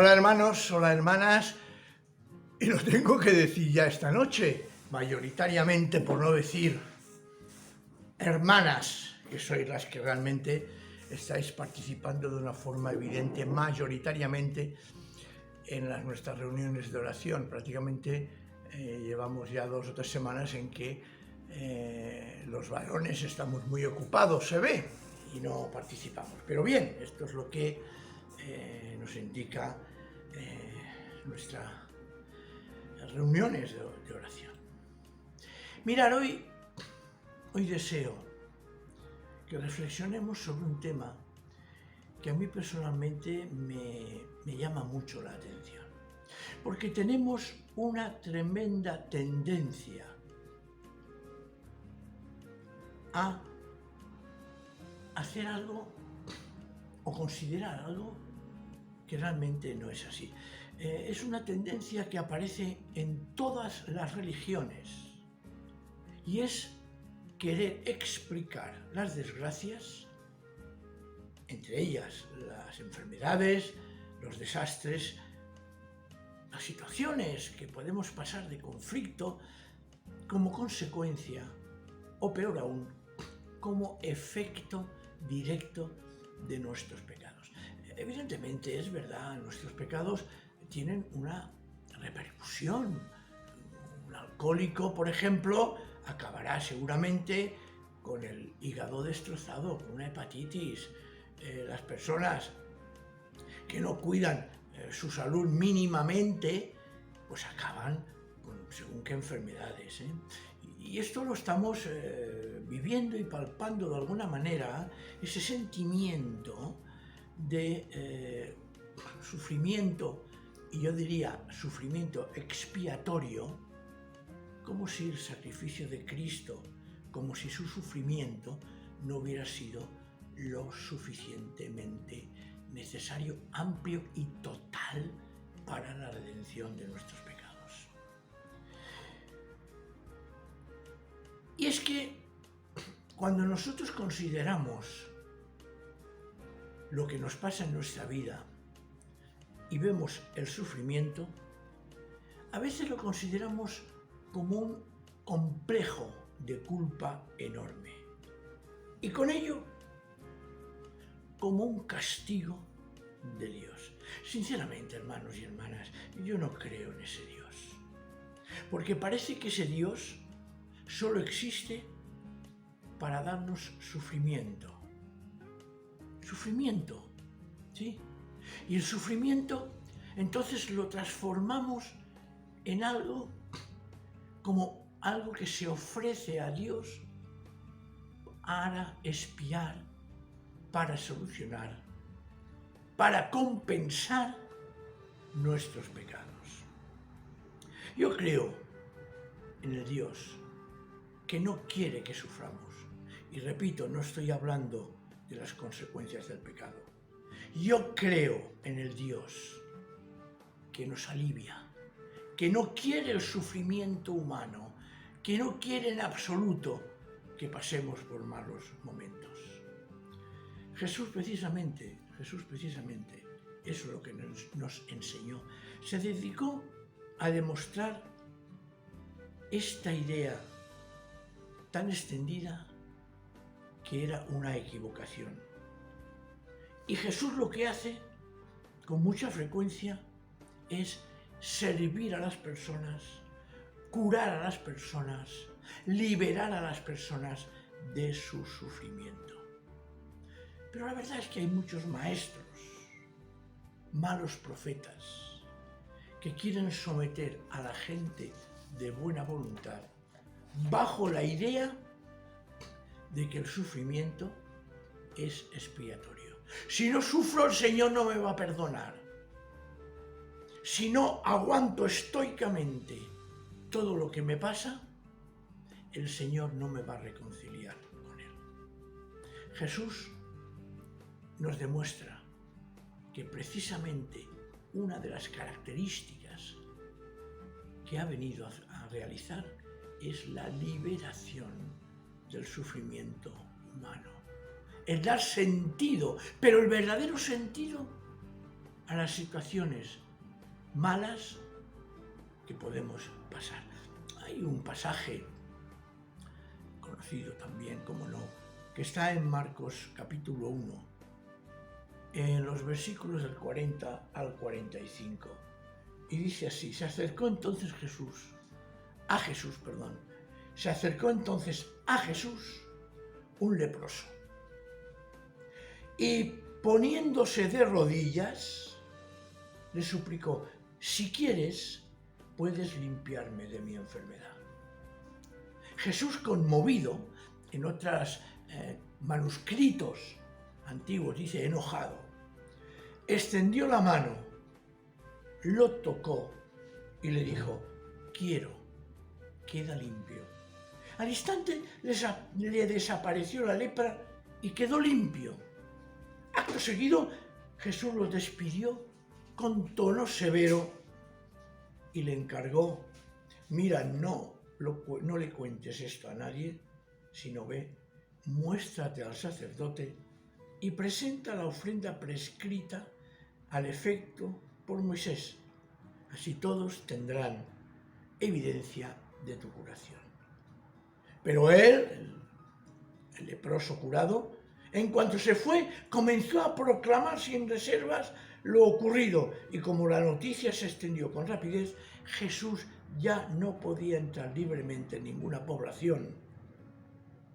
Hola hermanos, hola hermanas, y lo tengo que decir ya esta noche, mayoritariamente, por no decir hermanas, que sois las que realmente estáis participando de una forma evidente, mayoritariamente, en nuestras reuniones de oración. Prácticamente llevamos ya 2 o 3 semanas en que los varones estamos muy ocupados, se ve, y no participamos. Pero bien, esto es lo que nos indica nuestras reuniones de oración. Mirad, hoy deseo que reflexionemos sobre un tema que a mí personalmente me llama mucho la atención, porque tenemos una tremenda tendencia a hacer algo o considerar algo que realmente no es así. Es una tendencia que aparece en todas las religiones y es querer explicar las desgracias, entre ellas las enfermedades, los desastres, las situaciones que podemos pasar de conflicto como consecuencia, o peor aún, como efecto directo de nuestros pecados. Evidentemente, es verdad, nuestros pecados tienen una repercusión. Un alcohólico, por ejemplo, acabará seguramente con el hígado destrozado, con una hepatitis. Las personas que no cuidan su salud mínimamente, pues acaban con según qué enfermedades. Y esto lo estamos viviendo y palpando de alguna manera, ese sentimiento de sufrimiento, y yo diría sufrimiento expiatorio, como si el sacrificio de Cristo, como si su sufrimiento no hubiera sido lo suficientemente necesario, amplio y total para la redención de nuestros pecados. Y es que cuando nosotros consideramos lo que nos pasa en nuestra vida y vemos el sufrimiento, a veces lo consideramos como un complejo de culpa enorme. Y con ello, como un castigo de Dios. Sinceramente, hermanos y hermanas, yo no creo en ese Dios. Porque parece que ese Dios solo existe para darnos sufrimiento. Sufrimiento, ¿sí? Y el sufrimiento, entonces lo transformamos en algo como algo que se ofrece a Dios para expiar, para solucionar, para compensar nuestros pecados. Yo creo en el Dios que no quiere que suframos. Y repito, no estoy hablando de las consecuencias del pecado. Yo creo en el Dios que nos alivia, que no quiere el sufrimiento humano, que no quiere en absoluto que pasemos por malos momentos. Jesús precisamente, eso es lo que nos enseñó. Se dedicó a demostrar esta idea tan extendida que era una equivocación. Y Jesús lo que hace con mucha frecuencia es servir a las personas, curar a las personas, liberar a las personas de su sufrimiento. Pero la verdad es que hay muchos maestros, malos profetas, que quieren someter a la gente de buena voluntad bajo la idea de que el sufrimiento es expiatorio. Si no sufro, el Señor no me va a perdonar. Si no aguanto estoicamente todo lo que me pasa, el Señor no me va a reconciliar con Él. Jesús nos demuestra que precisamente una de las características que ha venido a realizar es la liberación del sufrimiento humano. El dar sentido, pero el verdadero sentido a las situaciones malas que podemos pasar. Hay un pasaje conocido también, como no, que está en Marcos capítulo 1, en los versículos del 40 al 45. Y dice así: se acercó entonces a Jesús un leproso, y poniéndose de rodillas, le suplicó: si quieres, puedes limpiarme de mi enfermedad. Jesús, conmovido, en otros manuscritos antiguos dice enojado, extendió la mano, lo tocó y le dijo: quiero, queda limpio. Al instante le desapareció la lepra y quedó limpio. Acto seguido, Jesús lo despidió con tono severo y le encargó: mira, no le cuentes esto a nadie, sino ve, muéstrate al sacerdote y presenta la ofrenda prescrita al efecto por Moisés. Así todos tendrán evidencia de tu curación. Pero él, el leproso curado, en cuanto se fue, comenzó a proclamar sin reservas lo ocurrido, y como la noticia se extendió con rapidez, Jesús ya no podía entrar libremente en ninguna población,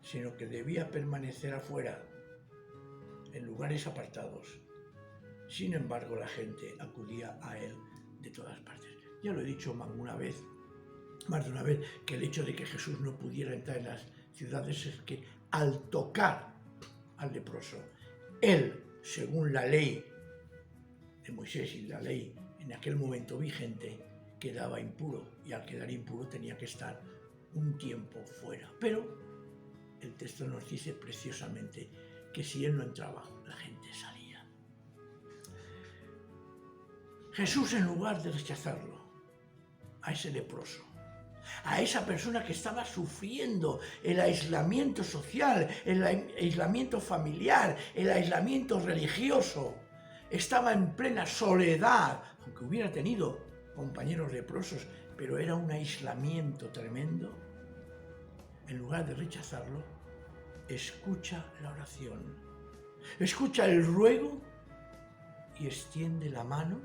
sino que debía permanecer afuera, en lugares apartados. Sin embargo, la gente acudía a él de todas partes. Ya lo he dicho más de una vez, que el hecho de que Jesús no pudiera entrar en las ciudades es que al tocar al leproso, él, según la ley de Moisés y la ley en aquel momento vigente, quedaba impuro, y al quedar impuro tenía que estar un tiempo fuera. Pero el texto nos dice preciosamente que si él no entraba, la gente salía. Jesús, en lugar de rechazarlo, a ese leproso, a esa persona que estaba sufriendo el aislamiento social, el aislamiento familiar, el aislamiento religioso, estaba en plena soledad, aunque hubiera tenido compañeros leprosos, pero era un aislamiento tremendo. En lugar de rechazarlo, escucha la oración, escucha el ruego y extiende la mano,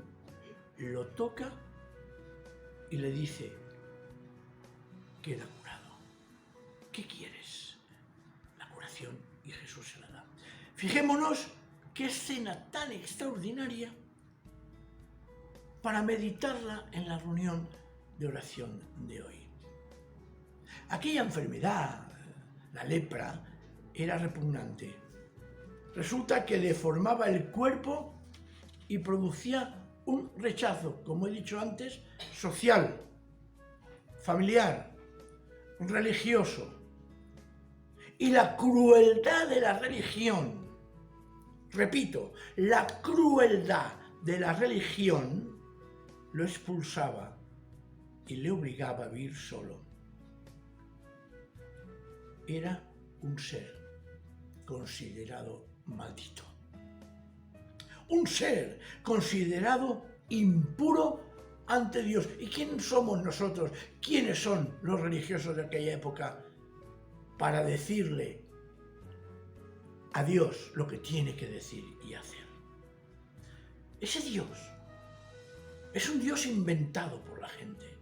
lo toca y le dice: queda curado. ¿Qué quieres? La curación, y Jesús se la da. Fijémonos qué escena tan extraordinaria para meditarla en la reunión de oración de hoy. Aquella enfermedad, la lepra, era repugnante. Resulta que deformaba el cuerpo y producía un rechazo, como he dicho antes, social, familiar, religioso. Y la crueldad de la religión, repito, la crueldad de la religión lo expulsaba y le obligaba a vivir solo. Era un ser considerado maldito. Un ser considerado impuro ante Dios. ¿Y quién somos nosotros? ¿Quiénes son los religiosos de aquella época para decirle a Dios lo que tiene que decir y hacer? Ese Dios es un Dios inventado por la gente.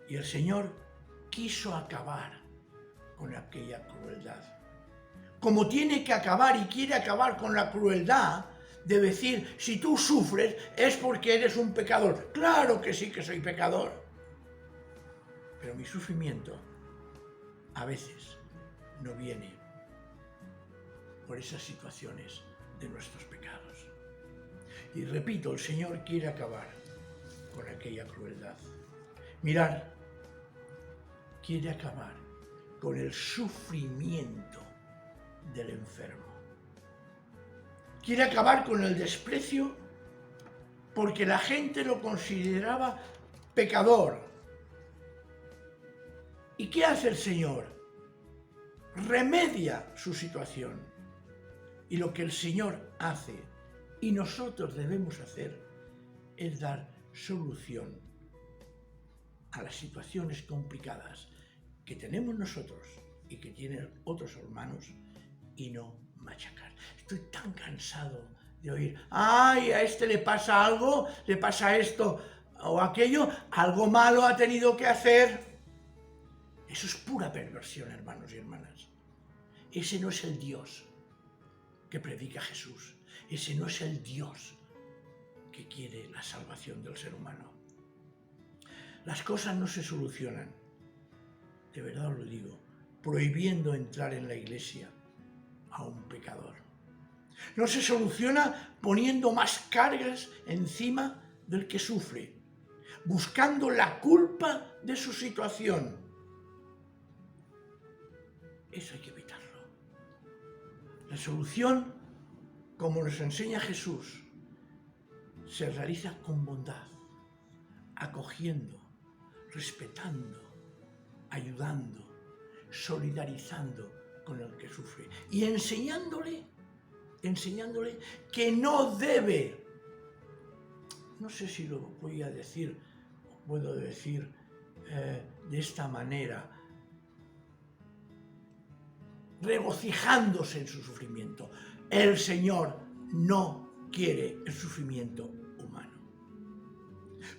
Y el Señor quiso acabar con aquella crueldad. Como tiene que acabar y quiere acabar con la crueldad de decir: si tú sufres es porque eres un pecador. Claro que sí que soy pecador. Pero mi sufrimiento a veces no viene por esas situaciones de nuestros pecados. Y repito, el Señor quiere acabar con aquella crueldad. Mirar, quiere acabar con el sufrimiento del enfermo. Quiere acabar con el desprecio porque la gente lo consideraba pecador. ¿Y qué hace el Señor? Remedia su situación. Y lo que el Señor hace y nosotros debemos hacer es dar solución a las situaciones complicadas que tenemos nosotros y que tienen otros hermanos y no machacar. Estoy tan cansado de oír, ¡ay, a este le pasa algo, le pasa esto o aquello, algo malo ha tenido que hacer! Eso es pura perversión, hermanos y hermanas. Ese no es el Dios que predica Jesús. Ese no es el Dios que quiere la salvación del ser humano. Las cosas no se solucionan, de verdad os lo digo, prohibiendo entrar en la iglesia a un pecador. No se soluciona poniendo más cargas encima del que sufre, buscando la culpa de su situación. Eso hay que evitarlo. La solución, como nos enseña Jesús, se realiza con bondad, acogiendo, respetando, ayudando, solidarizando con el que sufre y enseñándole que no debe, no sé si lo voy a decir o puedo decir de esta manera, regocijándose en su sufrimiento. El Señor no quiere el sufrimiento humano.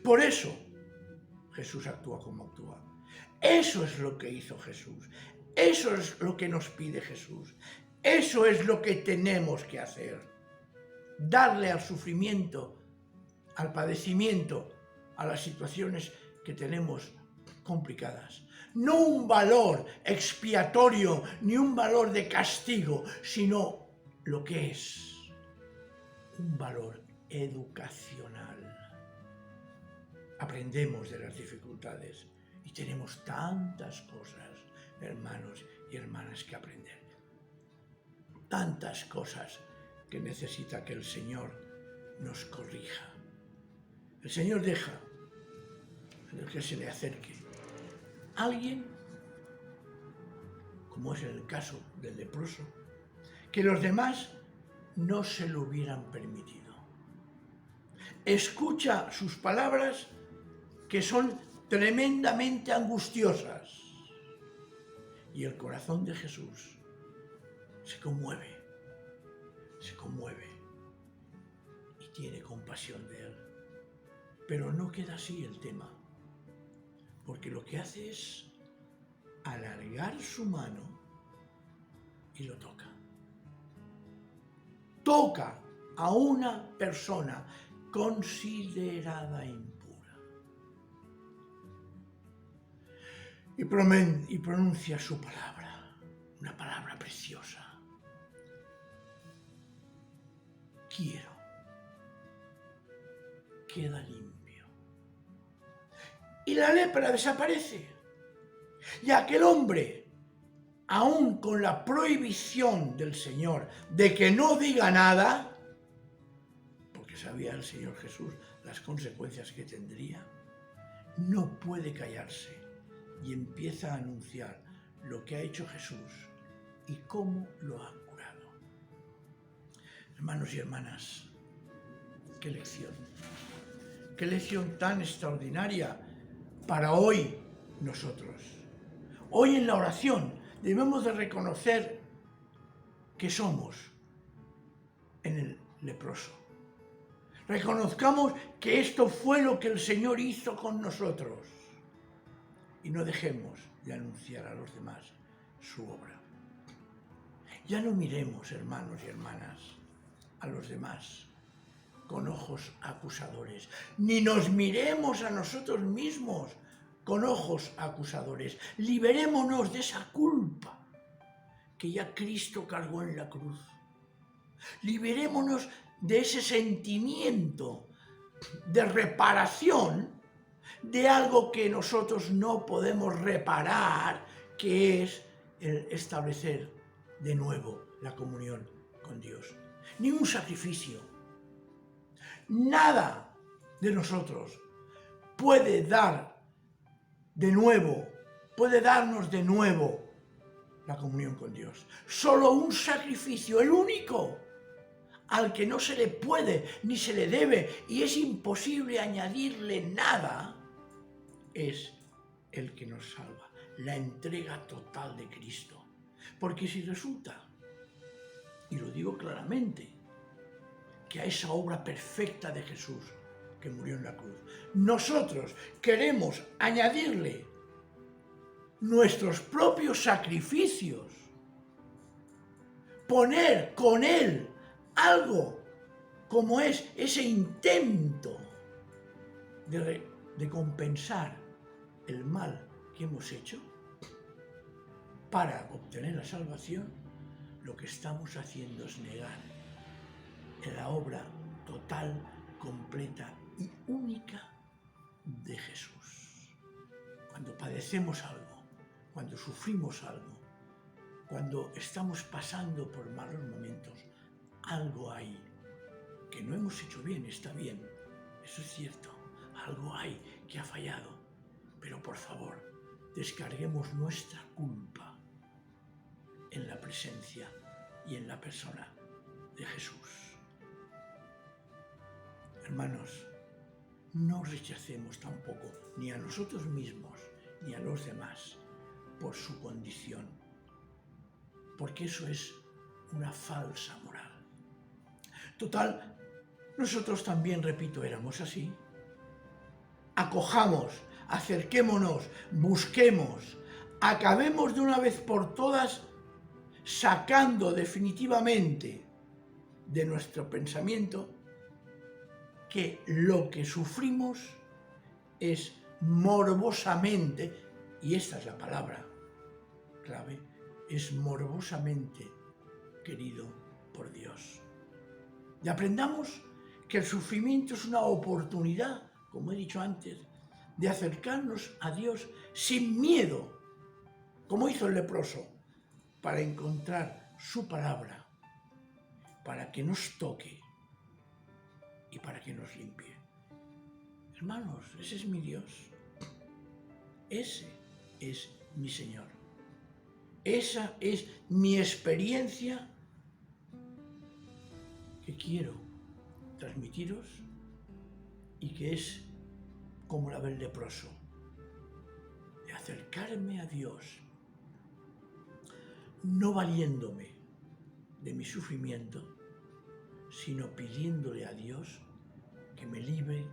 Por eso Jesús actúa como actúa. Eso es lo que hizo Jesús. Eso es lo que nos pide Jesús. Eso es lo que tenemos que hacer. Darle al sufrimiento, al padecimiento, a las situaciones que tenemos complicadas. No un valor expiatorio ni un valor de castigo, sino lo que es un valor educacional. Aprendemos de las dificultades y tenemos tantas cosas, hermanos y hermanas, que aprender. Tantas cosas que necesita que el Señor nos corrija. El Señor deja que se le acerque alguien, como es el caso del leproso, que los demás no se lo hubieran permitido. Escucha sus palabras, que son tremendamente angustiosas, y el corazón de Jesús se conmueve y tiene compasión de él. Pero no queda así el tema, porque lo que hace es alargar su mano y lo toca. Toca a una persona considerada impura y pronuncia su palabra, una palabra preciosa. Quiero. Queda limpio. Y la lepra desaparece. Y aquel hombre, aún con la prohibición del Señor de que no diga nada, porque sabía el Señor Jesús las consecuencias que tendría, no puede callarse y empieza a anunciar lo que ha hecho Jesús y cómo lo ha curado. Hermanos y hermanas, qué lección tan extraordinaria para hoy nosotros. Hoy en la oración debemos de reconocer que somos en el leproso. Reconozcamos que esto fue lo que el Señor hizo con nosotros y no dejemos de anunciar a los demás su obra. Ya no miremos, hermanos y hermanas, a los demás con ojos acusadores, ni nos miremos a nosotros mismos con ojos acusadores. Liberémonos de esa culpa que ya Cristo cargó en la cruz. Liberémonos de ese sentimiento de reparación de algo que nosotros no podemos reparar, que es el establecer de nuevo la comunión con Dios. Ni un sacrificio. Nada de nosotros puede darnos de nuevo la comunión con Dios. Solo un sacrificio, el único, al que no se le puede ni se le debe y es imposible añadirle nada, es el que nos salva, la entrega total de Cristo. Porque si resulta, y lo digo claramente, que a esa obra perfecta de Jesús que murió en la cruz, nosotros queremos añadirle nuestros propios sacrificios, poner con Él algo como es ese intento de compensar el mal que hemos hecho para obtener la salvación, lo que estamos haciendo es negar la obra total, completa y única de Jesús. Cuando padecemos algo, cuando sufrimos algo, cuando estamos pasando por malos momentos, algo hay que no hemos hecho bien, está bien, eso es cierto, algo hay que ha fallado, pero por favor, descarguemos nuestra culpa en la presencia y en la persona de Jesús. Hermanos, no rechacemos tampoco ni a nosotros mismos ni a los demás por su condición, porque eso es una falsa moral. Total, nosotros también, repito, éramos así. Acojamos, acerquémonos, busquemos, acabemos de una vez por todas sacando definitivamente de nuestro pensamiento que lo que sufrimos es morbosamente, y esta es la palabra clave, es morbosamente querido por Dios. Y aprendamos que el sufrimiento es una oportunidad, como he dicho antes, de acercarnos a Dios sin miedo, como hizo el leproso, para encontrar su palabra, para que nos toque y para que nos limpie. Hermanos, ese es mi Dios. Ese es mi Señor. Esa es mi experiencia que quiero transmitiros y que es como la del leproso, de acercarme a Dios, no valiéndome de mi sufrimiento, sino pidiéndole a Dios que me libre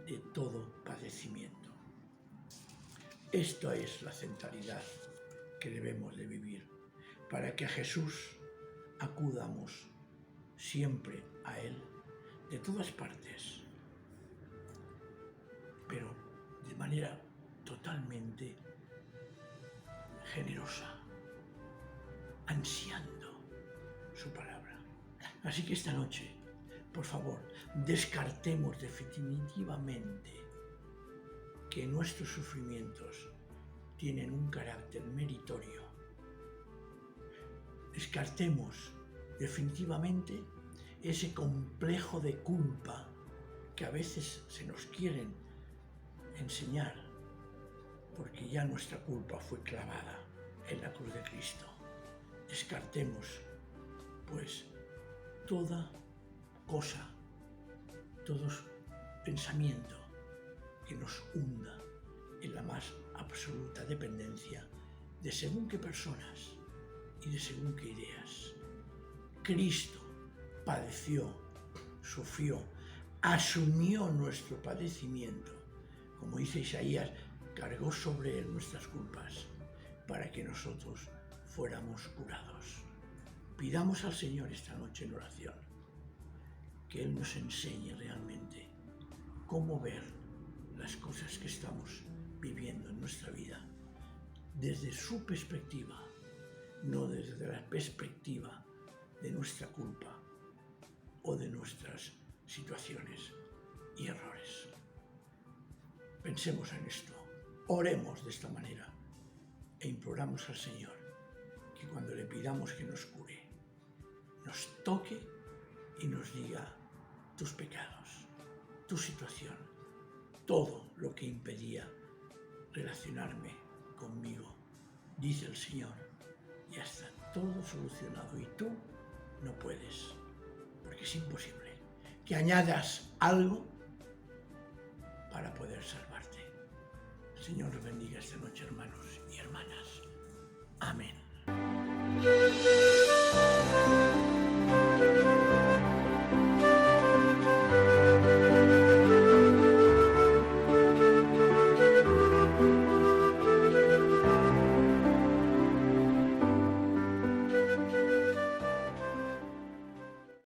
de todo padecimiento. Esta es la centralidad que debemos de vivir, para que a Jesús acudamos siempre a Él, de todas partes, pero de manera totalmente generosa, ansiando su palabra. Así que esta noche, por favor, descartemos definitivamente que nuestros sufrimientos tienen un carácter meritorio. Descartemos definitivamente ese complejo de culpa que a veces se nos quieren enseñar, porque ya nuestra culpa fue clavada en la cruz de Cristo. Descartemos, pues, toda cosa, todo pensamiento que nos hunda en la más absoluta dependencia de según qué personas y de según qué ideas. Cristo padeció, sufrió, asumió nuestro padecimiento, como dice Isaías, cargó sobre él nuestras culpas para que nosotros fuéramos curados. Pidamos al Señor esta noche en oración que Él nos enseñe realmente cómo ver las cosas que estamos viviendo en nuestra vida desde su perspectiva, no desde la perspectiva de nuestra culpa o de nuestras situaciones y errores. Pensemos en esto, oremos de esta manera e imploramos al Señor que cuando le pidamos que nos cure, nos toque y nos diga tus pecados, tu situación, todo lo que impedía relacionarme conmigo. Dice el Señor, ya está todo solucionado y tú no puedes. porque es imposible que añadas algo para poder salvarte. El Señor los bendiga esta noche, hermanos y hermanas. Amén.